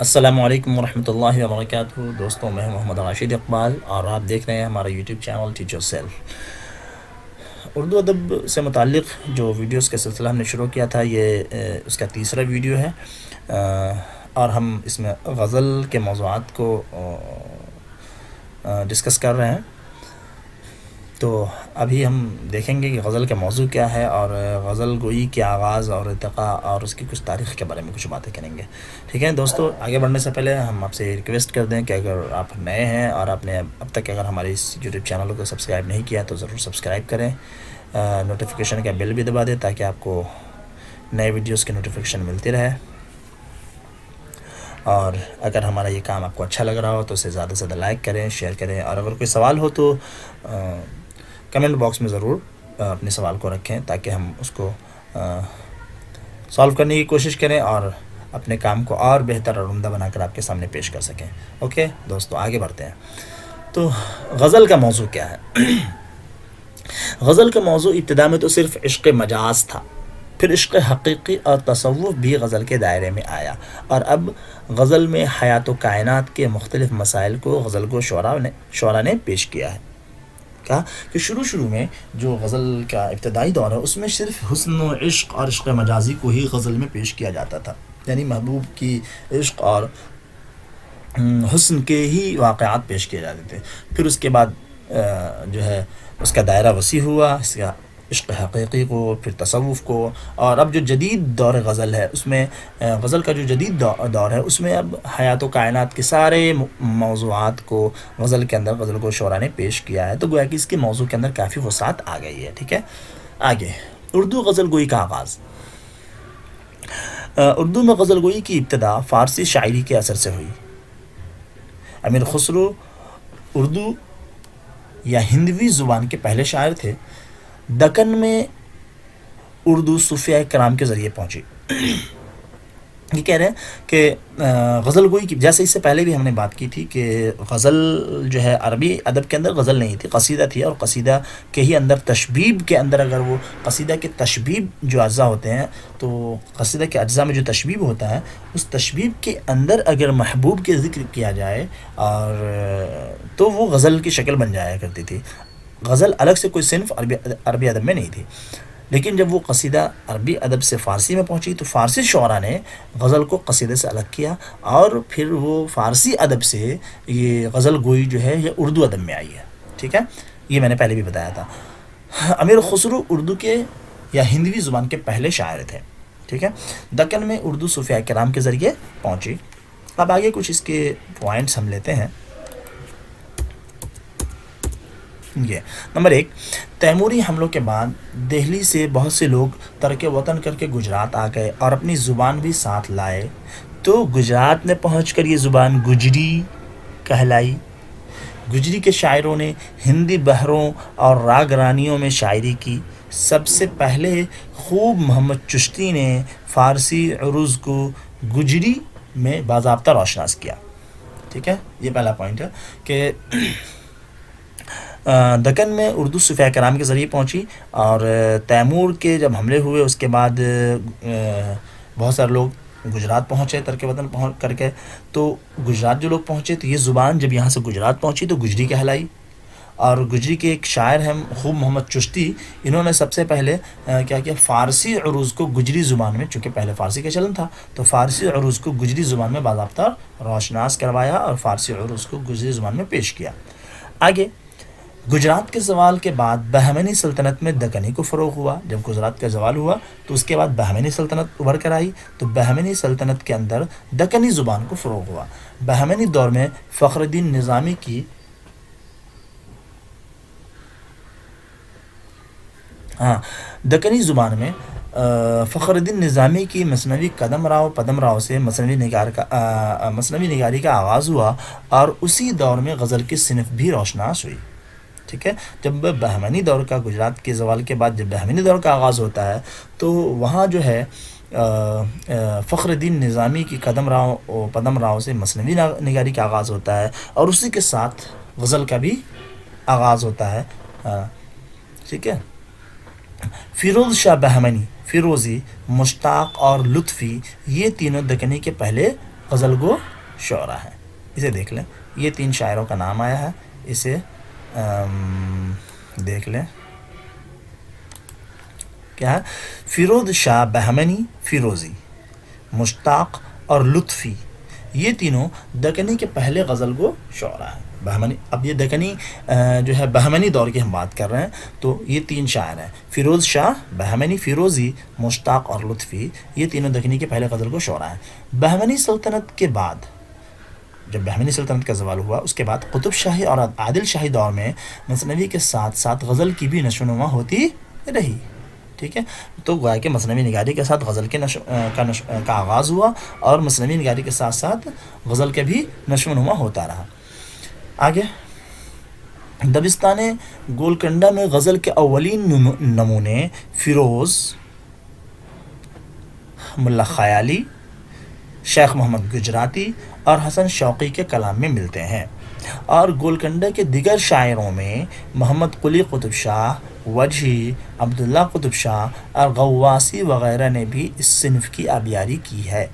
السلام علیکم ورحمۃ اللہ وبرکاتہ دوستوں، میں ہوں محمد راشد اقبال اور آپ دیکھ رہے ہیں ہمارا YouTube channel teach your self. Urdu ادب سے متعلق جو ویڈیوز کا سلسلہ ہم نے شروع کیا تھا، یہ اس کا تیسرا ویڈیو ہے، اور ہم اس میں غزل کے موضوعات کو ڈسکس کر رہے ہیں۔ تو ابھی ہم دیکھیں گے کہ غزل کا موضوع کیا ہے، اور غزل گوئی کے آغاز اور ارتقاء اور اس کی کچھ تاریخ کے بارے میں کچھ باتیں کریں گے۔ ٹھیک ہے دوستو، آگے بڑھنے سے پہلے ہم آپ سے ریکویسٹ کر دیں کہ اگر آپ نئے ہیں اور آپ نے اب تک اگر ہمارے اس یوٹیوب چینل کو سبسکرائب نہیں کیا تو ضرور سبسکرائب کریں، نوٹیفیکیشن کا بیل بھی دبا دیں تاکہ آپ کو نئے ویڈیوز کی نوٹیفیکیشن ملتی رہے۔ اور اگر ہمارا یہ کام آپ کو اچھا لگ رہا ہو تو اسے زیادہ سے زیادہ لائک کریں، شیئر کریں، اور اگر کوئی سوال ہو تو کمنٹ باکس میں ضرور اپنے سوال کو رکھیں تاکہ ہم اس کو سالو کرنے کی کوشش کریں اور اپنے کام کو اور بہتر اور عمدہ بنا کر آپ کے سامنے پیش کر سکیں۔ اوکے دوستو، آگے بڑھتے ہیں۔ تو غزل کا موضوع کیا ہے؟ غزل کا موضوع ابتدا میں تو صرف عشق مجاز تھا، پھر عشق حقیقی اور تصوف بھی غزل کے دائرے میں آیا، اور اب غزل میں حیات و کائنات کے مختلف مسائل کو غزل کو شعراء نے پیش کیا ہے۔ کہا کہ شروع میں جو غزل کا ابتدائی دور ہے اس میں صرف حسن و عشق اور عشق مجازی کو ہی غزل میں پیش کیا جاتا تھا، یعنی محبوب کی عشق اور حسن کے ہی واقعات پیش کیے جاتے تھے۔ پھر اس کے بعد جو ہے اس کا دائرہ وسیع ہوا، اس کا عشق حقیقی کو، پھر تصوف کو، اور اب جو جدید دور غزل ہے اس میں غزل کا جو جدید دور ہے اس میں اب حیات و کائنات کے سارے موضوعات کو غزل کے اندر غزل کو شعراء نے پیش کیا ہے، تو گویا کہ اس کے موضوع کے اندر کافی وسعت آ گئی ہے۔ ٹھیک ہے، آگے اردو غزل گوئی کا آغاز۔ اردو میں غزل گوئی کی ابتدا فارسی شاعری کے اثر سے ہوئی۔ امیر خسرو اردو یا ہندوی زبان کے پہلے شاعر تھے۔ دکن میں اردو صوفیاء کرام کے ذریعے پہنچی۔ یہ کہہ رہے ہیں کہ غزل گوئی کی، جیسے اس سے پہلے بھی ہم نے بات کی تھی کہ غزل جو ہے عربی ادب کے اندر غزل نہیں تھی، قصیدہ تھی، اور قصیدہ کے ہی اندر تشبیب کے اندر اگر وہ قصیدہ کے تشبیب جو اجزاء ہوتے ہیں تو قصیدہ کے اجزاء میں جو تشبیب ہوتا ہے اس تشبیب کے اندر اگر محبوب کے ذکر کیا جائے اور تو وہ غزل کی شکل بن جایا کرتی تھی۔ غزل الگ سے کوئی صنف عربی ادب میں نہیں تھی، لیکن جب وہ قصیدہ عربی ادب سے فارسی میں پہنچی تو فارسی شعراء نے غزل کو قصیدے سے الگ کیا، اور پھر وہ فارسی ادب سے یہ غزل گوئی جو ہے یہ اردو ادب میں آئی ہے۔ ٹھیک ہے، یہ میں نے پہلے بھی بتایا تھا۔ امیر خسرو اردو کے یا ہندوی زبان کے پہلے شاعر تھے۔ ٹھیک ہے، دکن میں اردو صوفیاء کرام کے ذریعے پہنچی۔ اب آگے کچھ اس کے پوائنٹس ہم لیتے ہیں۔ یہ نمبر 1، تیموری حملوں کے بعد دہلی سے بہت سے لوگ ترک وطن کر کے گجرات آ گئے اور اپنی زبان بھی ساتھ لائے، تو گجرات میں پہنچ کر یہ زبان گجری کہلائی۔ گجری کے شاعروں نے ہندی بحروں اور راگ رانیوں میں شاعری کی۔ سب سے پہلے خوب محمد چشتی نے فارسی عروض کو گجری میں باضابطہ روشناس کیا۔ ٹھیک ہے، یہ پہلا پوائنٹ ہے کہ دکن میں اردو صوفیاء کرام کے ذریعے پہنچی، اور تیمور کے جب حملے ہوئے اس کے بعد بہت سارے لوگ گجرات پہنچے ترک وطن کر کے، تو گجرات جو لوگ پہنچے تو یہ زبان جب یہاں سے گجرات پہنچی تو گجری کہلائی۔ اور گجری کے ایک شاعر ہیں خوب محمد چشتی، انہوں نے سب سے پہلے کیا کیا، فارسی عروض کو گجری زبان میں، چونکہ پہلے فارسی کا چلن تھا تو فارسی عروض کو گجری زبان میں باضابطہ روشناس کروایا اور فارسی عروض کو گجری زبان میں پیش کیا۔ آگے گجرات کے زوال کے بعد بہمنی سلطنت میں دکنی کو فروغ ہوا۔ جب گجرات کا زوال ہوا تو اس کے بعد بہمنی سلطنت ابھر کر آئی، تو بہمنی سلطنت کے اندر دکنی زبان کو فروغ ہوا۔ بہمنی دور میں فخر الدین نظامی کی دکنی زبان میں فخر الدین نظامی کی مثنوی پدم راؤ سے مثنوی نگاری کا آغاز ہوا، اور اسی دور میں غزل کی صنف بھی روشناس ہوئی۔ ٹھیک ہے، جب بہمنی دور کا، گجرات کے زوال کے بعد جب بہمنی دور کا آغاز ہوتا ہے تو وہاں جو ہے فخر الدین نظامی کی پدم راؤ سے مثنوی نگاری کا آغاز ہوتا ہے، اور اسی کے ساتھ غزل کا بھی آغاز ہوتا ہے۔ ٹھیک ہے، فیروز شاہ بہمنی، فیروزی، مشتاق اور لطفی، یہ تینوں دکنی کے پہلے غزل گو شعرا ہیں. اسے دیکھ لیں, یہ 3 شاعروں کا نام آیا ہے, اسے دیکھ لیں کیا ہے. فیروز شاہ بہمنی فیروزی, مشتاق اور لطفی, یہ تینوں دکنی کے پہلے غزل گو شعرا ہیں. بہمنی, اب یہ دکنی جو ہے بہمنی دور کی ہم بات کر رہے ہیں, تو یہ 3 شاعر ہیں, فیروز شاہ بہمنی فیروزی مشتاق اور لطفی, یہ تینوں دکنی کے پہلے غزل گو شعرا ہیں. بہمنی سلطنت کے بعد, جب بہمنی سلطنت کا زوال ہوا, اس کے بعد قطب شاہی اور عادل شاہی دور میں مثنوی کے ساتھ ساتھ غزل کی بھی نشو و نما ہوتی رہی. ٹھیک ہے, تو گویا کہ مثنوی نگاری کے ساتھ غزل کے کا آغاز ہوا, اور مثنوی نگاری کے ساتھ ساتھ غزل کے بھی نشو و نما ہوتا رہا. آگے, دبستان گولکنڈہ میں غزل کے اولین نمونے فیروز, ملا خیالی, شیخ محمد گجراتی اور حسن شوقی کے کلام میں ملتے ہیں, اور گولکنڈہ کے دیگر شاعروں میں محمد قلی قطب شاہ, وجہی, عبداللہ قطب شاہ اور غواسی وغیرہ نے بھی اس صنف کی آبیاری کی ہے.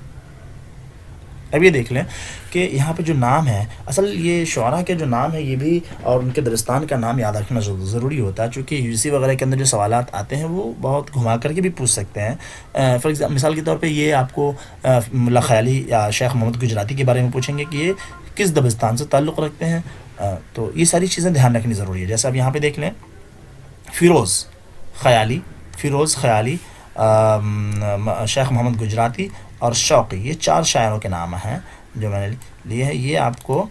اب یہ دیکھ لیں کہ یہاں پہ جو نام ہے, اصل یہ شعراء کے جو نام ہے یہ بھی, اور ان کے دبستان کا نام یاد رکھنا ضروری ہوتا ہے, چونکہ UGC وغیرہ کے اندر جو سوالات آتے ہیں وہ بہت گھما کر کے بھی پوچھ سکتے ہیں. فار ایگزامپل, مثال کے طور پہ یہ آپ کو ملا خیالی یا شیخ محمد گجراتی کے بارے میں پوچھیں گے کہ یہ کس دبستان سے تعلق رکھتے ہیں, تو یہ ساری چیزیں دھیان رکھنی ضروری ہے. جیسے اب یہاں پہ دیکھ لیں, فیروز خیالی, شیخ محمد گجراتی اور شوقی, یہ 4 شاعروں کے نام ہیں جو میں نے لیے ہیں. یہ آپ کو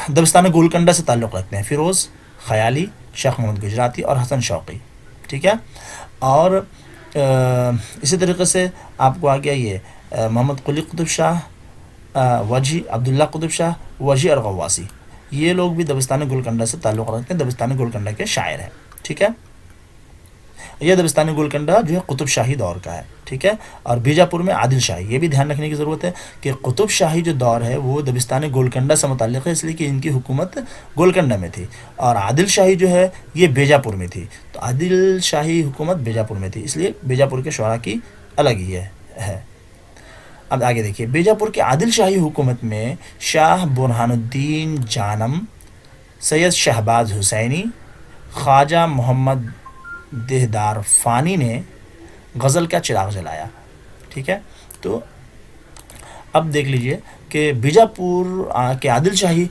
دبستان گولکنڈہ سے تعلق رکھتے ہیں, فیروز خیالی, شیخ محمد گجراتی اور حسن شوقی. ٹھیک ہے, اور اسی طریقے سے آپ کو آ گیا یہ محمد قلی قطب شاہ, وجی, عبداللہ قطب شاہ, وجی اور غواسی, یہ لوگ بھی دبستان گولکنڈہ سے تعلق رکھتے ہیں, دبستان گولکنڈہ کے شاعر ہیں. ٹھیک ہے, یہ دبستان گولکنڈہ جو ہے قطب شاہی دور کا ہے. ٹھیک ہے, اور بیجاپور میں عادل شاہی, یہ بھی دھیان رکھنے کی ضرورت ہے کہ قطب شاہی جو دور ہے وہ دبستان گولکنڈہ سے متعلق ہے, اس لیے کہ ان کی حکومت گولکنڈہ میں تھی, اور عادل شاہی جو ہے یہ بیجاپور میں تھی, تو عادل شاہی حکومت بیجاپور میں تھی, اس لیے بیجاپور کے شعراء کی الگ ہی ہے. اب آگے دیکھیے, بیجاپور کی عادل شاہی حکومت میں شاہ برہان الدین جانم, سید شہباز حسینی, خواجہ محمد دہدار فانی نے غزل کا چراغ جلایا. ٹھیک ہے, تو اب دیکھ لیجئے کہ بیجاپور کے عادل شاہی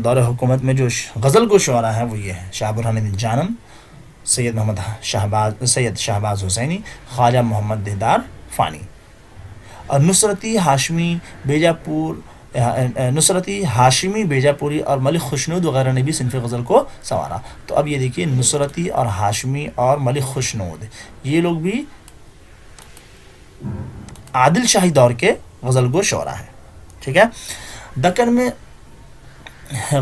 دور حکومت میں جو غزل کو شعراء ہیں وہ یہ ہیں, شاہ برہان الدین جانم, سید شہباز حسینی, خواجہ محمد دہدار فانی, اور نصرتی ہاشمی بیجاپوری اور ملک خوشنود وغیرہ نے بھی صنف غزل کو سنوارا. تو اب یہ دیکھیے, نصرتی اور ہاشمی اور ملک خوشنود, یہ لوگ بھی عادل شاہی دور کے غزل گو شعراء ہیں. ٹھیک ہے, دکن میں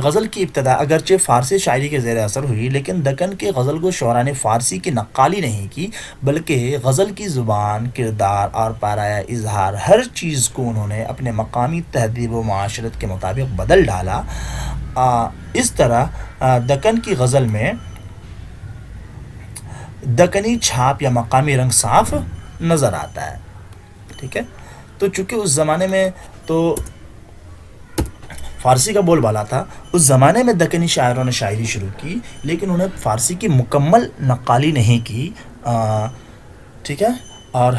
غزل کی ابتدا اگرچہ فارسی شاعری کے زیر اثر ہوئی, لیکن دکن کے غزل گو شعراء نے فارسی کی نقالی نہیں کی, بلکہ غزل کی زبان, کردار اور پایۂ اظہار ہر چیز کو انہوں نے اپنے مقامی تہذیب و معاشرت کے مطابق بدل ڈالا. اس طرح دکن کی غزل میں دکنی چھاپ یا مقامی رنگ صاف نظر آتا ہے. ٹھیک ہے, تو چونکہ اس زمانے میں تو فارسی کا بول بالا تھا, اس زمانے میں دکنی شاعروں نے شاعری شروع کی, لیکن انہیں فارسی کی مکمل نقالی نہیں کی. ٹھیک ہے, اور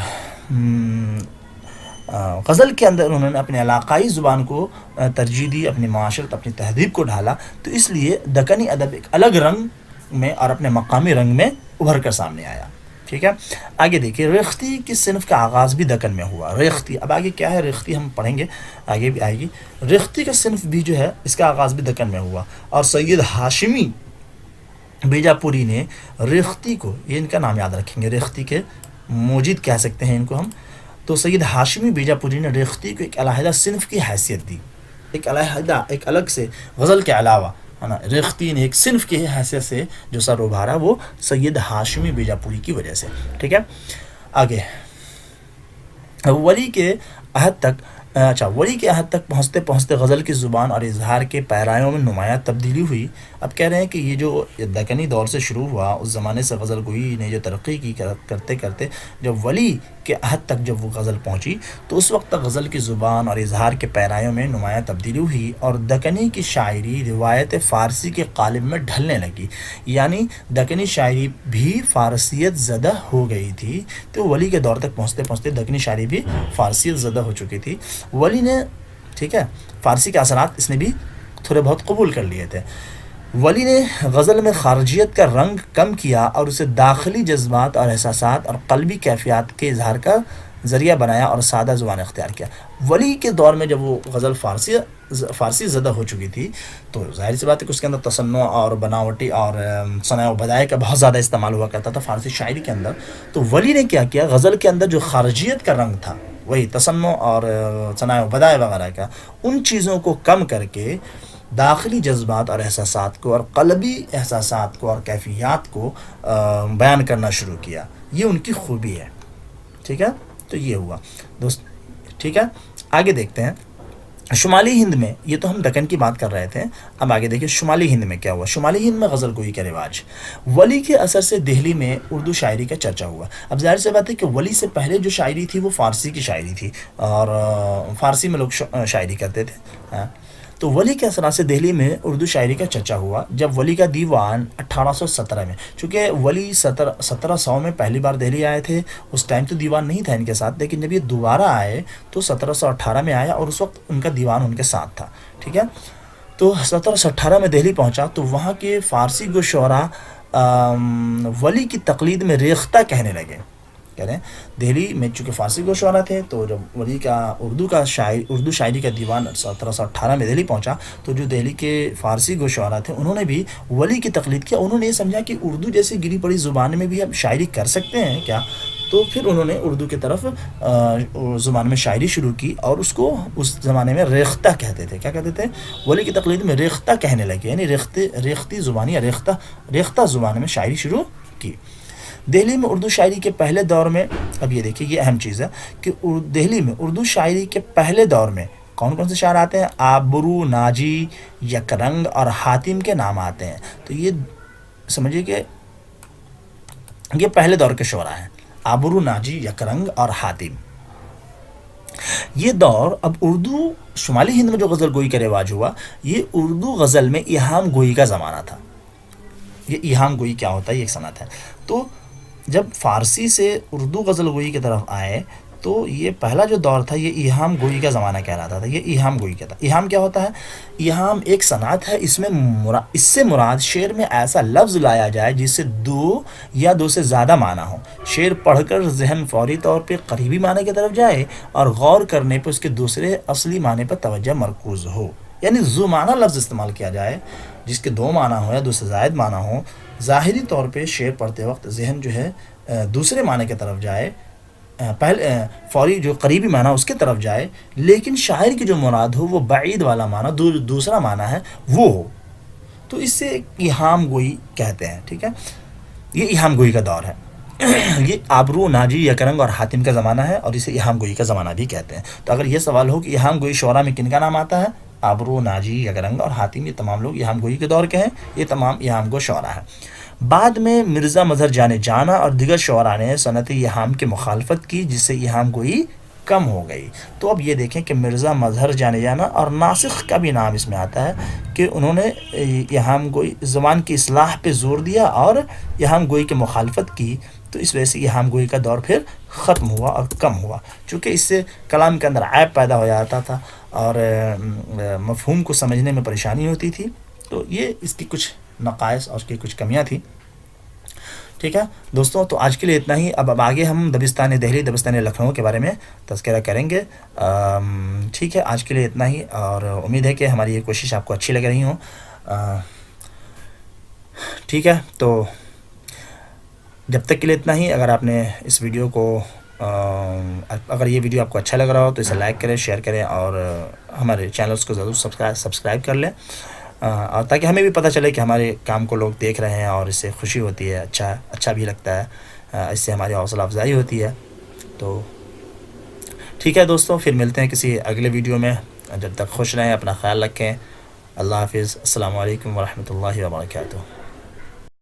غزل کے اندر انہوں نے اپنے علاقائی زبان کو ترجیح دی, اپنی معاشرت, اپنی تہذیب کو ڈھالا, تو اس لیے دکنی ادب ایک الگ رنگ میں اور اپنے مقامی رنگ میں ابھر کر سامنے آیا. ٹھیک ہے, آگے دیکھیے, ریختی کی صنف کا آغاز بھی دکن میں ہوا. ریختی, اب آگے کیا ہے ریختی ہم پڑھیں گے, آگے بھی آئے گی. ریختی کا صنف بھی جو ہے اس کا آغاز بھی دکن میں ہوا, اور سید ہاشمی بیجاپوری نے ریختی کو, یہ ان کا نام یاد رکھیں گے, ریختی کے موجد کہہ سکتے ہیں ان کو ہم, تو سید ہاشمی بیجاپوری نے ریختی کو ایک علیحدہ صنف کی حیثیت دی, ایک علیحدہ, ایک الگ سے غزل کے علاوہ, ہے نا. ریختی نے ایک صنف کی حیثیت سے جو سر ابھارا وہ سید ہاشمی بیجاپوری کی وجہ سے. ٹھیک ہے, آگے ولی کے عہد تک اچھا، ولی کے عہد تک پہنچتے پہنچتے غزل کی زبان اور اظہار کے پیرایوں میں نمایاں تبدیلی ہوئی۔ اب کہہ رہے ہیں کہ یہ جو دکنی دور سے شروع ہوا، اس زمانے سے غزل گوئی نے جو ترقی کی کرتے کرتے جب ولی کے عہد تک جب وہ غزل پہنچی تو اس وقت تک غزل کی زبان اور اظہار کے پیرایوں میں نمایاں تبدیلی ہوئی اور دکنی کی شاعری روایت فارسی کے قالب میں ڈھلنے لگی۔ یعنی دکنی شاعری بھی فارسیت زدہ ہو گئی تھی، تو ولی کے دور تک پہنچتے پہنچتے دکنی شاعری بھی فارسیت زدہ ہو چکی تھی۔ ولی نے، ٹھیک ہے، فارسی کے اثرات اس نے بھی تھوڑے بہت قبول کر لیے تھے۔ ولی نے غزل میں خارجیت کا رنگ کم کیا اور اسے داخلی جذبات اور احساسات اور قلبی کیفیات کے اظہار کا ذریعہ بنایا اور سادہ زبان اختیار کیا۔ ولی کے دور میں جب وہ غزل فارسی زدہ ہو چکی تھی تو ظاہر سی بات ہے کہ اس کے اندر تصنع اور بناوٹی اور ثناء و بدائع کا بہت زیادہ استعمال ہوا کرتا تھا فارسی شاعری کے اندر۔ تو ولی نے کیا کیا، غزل کے اندر جو خارجیت کا رنگ تھا، وہی تصنع اور ثناء و بدائع وغیرہ کا، ان چیزوں کو کم کر کے داخلی جذبات اور احساسات کو اور قلبی احساسات کو اور کیفیات کو بیان کرنا شروع کیا۔ یہ ان کی خوبی ہے، ٹھیک ہے۔ تو یہ ہوا دوست، ٹھیک ہے۔ آگے دیکھتے ہیں شمالی ہند میں، یہ تو ہم دکن کی بات کر رہے تھے، اب آگے دیکھیں شمالی ہند میں کیا ہوا۔ شمالی ہند میں غزل گوئی کا رواج، ولی کے اثر سے دہلی میں اردو شاعری کا چرچا ہوا۔ اب ظاہر سی بات ہے کہ ولی سے پہلے جو شاعری تھی وہ فارسی کی شاعری تھی اور فارسی میں لوگ شاعری کرتے تھے۔ تو ولی کے اثرات سے دہلی میں اردو شاعری کا چرچا ہوا جب ولی کا دیوان 1817 میں، چونکہ ولی 1700 میں پہلی بار دہلی آئے تھے، اس ٹائم تو دیوان نہیں تھا ان کے ساتھ، لیکن جب یہ دوبارہ آئے تو 1718 میں آیا اور اس وقت ان کا دیوان ان کے ساتھ تھا، ٹھیک ہے۔ تو 1718 میں دہلی پہنچا تو وہاں کے فارسی گو شعراء ولی کی تقلید میں ریختہ کہنے لگے۔ کہہ رہے ہیں دہلی میں چونکہ فارسی گو شعراء تھے، تو جب ولی کا اردو شاعری کا دیوان 1718 میں دہلی پہنچا تو جو دہلی کے فارسی گو شعراء تھے انہوں نے بھی ولی کی تقلید کیا۔ انہوں نے یہ سمجھا کہ اردو جیسی گری پڑی زبان میں بھی ہم شاعری کر سکتے ہیں کیا، تو پھر انہوں نے اردو کی طرف زبان میں شاعری شروع کی اور اس کو اس زمانے میں ریختہ کہتے تھے۔ کیا کہتے تھے؟ ولی کی تقلید میں ریختہ کہنے لگے، یعنی ریختی زبان یا ریختہ زبان میں شاعری شروع کی۔ دہلی میں اردو شاعری کے پہلے دور میں، اب یہ دیکھیے یہ اہم چیز ہے کہ دہلی میں اردو شاعری کے پہلے دور میں کون کون سے شاعر آتے ہیں؟ آبرو، ناجی، یکرنگ اور حاتم کے نام آتے ہیں۔ تو یہ سمجھیے کہ یہ پہلے دور کے شعراء ہیں، آبرو، ناجی، یکرنگ اور حاتم۔ یہ دور اب اردو شمالی ہند میں جو غزل گوئی کا رواج ہوا، یہ اردو غزل میں ایہام گوئی کا زمانہ تھا۔ یہ ایہام گوئی کیا ہوتا ہے؟ یہ ایک صنعت ہے۔ تو جب فارسی سے اردو غزل گوئی کی طرف آئے تو یہ پہلا جو دور تھا یہ ایہام گوئی کا زمانہ کہلاتا تھا۔ یہ ایہام گوئی کیا تھا؟ ایہام کیا ہوتا ہے؟ ایہام ایک صنعت ہے، اس سے مراد شعر میں ایسا لفظ لایا جائے جس سے دو یا دو سے زیادہ معنی ہو۔ شعر پڑھ کر ذہن فوری طور پہ قریبی معنی کی طرف جائے اور غور کرنے پہ اس کے دوسرے اصلی معنی پر توجہ مرکوز ہو، یعنی ذو معنی لفظ استعمال کیا جائے جس کے دو معنی ہو یا دو سے زائد معنی ہو۔ ظاہری طور پہ شعر پڑھتے وقت ذہن جو ہے دوسرے معنی کی طرف جائے، پہلے فوری جو قریبی معنی اس کی طرف جائے، لیکن شاعر کی جو مراد ہو وہ بعید والا معنی، دوسرا معنی ہے وہ ہو، تو اس سے ایہام گوئی کہتے ہیں، ٹھیک ہے۔ یہ ایہام گوئی کا دور ہے۔ یہ آبرو، ناجی، یکرنگ اور حاتم کا زمانہ ہے اور اسے ایہام گوئی کا زمانہ بھی کہتے ہیں۔ تو اگر یہ سوال ہو کہ ایہام گوئی شعراء میں کن کا نام آتا ہے؟ آبرو، ناجی، یکرنگ اور حاتم، یہ تمام لوگ ایہام گوئی کے دور کے ہیں، یہ تمام ایہام گو شعراء ہیں۔ بعد میں مرزا مظہر جان جانا اور دیگر شعراء نے صنعت ایہام کی مخالفت کی، جس سے ایہام گوئی کم ہو گئی۔ تو اب یہ دیکھیں کہ مرزا مظہر جان جانا اور ناسخ کا بھی نام اس میں آتا ہے کہ انہوں نے ایہام گوئی زبان کی اصلاح پہ زور دیا اور ایہام گوئی کی مخالفت کی، تو اس وجہ سے ایہام گوئی کا دور پھر ختم ہوا اور کم ہوا، چونکہ اس سے کلام کے اندر عیب پیدا ہو جاتا تھا اور مفہوم کو سمجھنے میں پریشانی ہوتی تھی۔ تو یہ اس کی کچھ نقائص اور اس کی کچھ کمیاں تھیں، ٹھیک ہے دوستوں۔ تو آج کے لیے اتنا ہی۔ اب آگے ہم دبستان دہلی، دبستان لکھنؤ کے بارے میں تذکرہ کریں گے، ٹھیک ہے۔ آج کے لیے اتنا ہی، اور امید ہے کہ ہماری یہ کوشش آپ کو اچھی لگ رہی ہوں، ٹھیک ہے۔ تو جب تک کے لیے اتنا ہی۔ اگر آپ نے اس ویڈیو کو اگر یہ ویڈیو آپ کو اچھا لگ رہا ہو تو اسے لائک کریں، شیئر کریں اور ہمارے چینلز کو ضرور سبسکرائب کر لیں، اور تاکہ ہمیں بھی پتہ چلے کہ ہمارے کام کو لوگ دیکھ رہے ہیں اور اس سے خوشی ہوتی ہے، اچھا بھی لگتا ہے، اس سے ہماری حوصلہ افزائی ہوتی ہے۔ تو ٹھیک ہے دوستوں، پھر ملتے ہیں کسی اگلے ویڈیو میں. جب تک خوش رہیں، اپنا خیال رکھیں. اللہ حافظ. السلام علیکم ورحمۃ اللہ وبرکاتہ.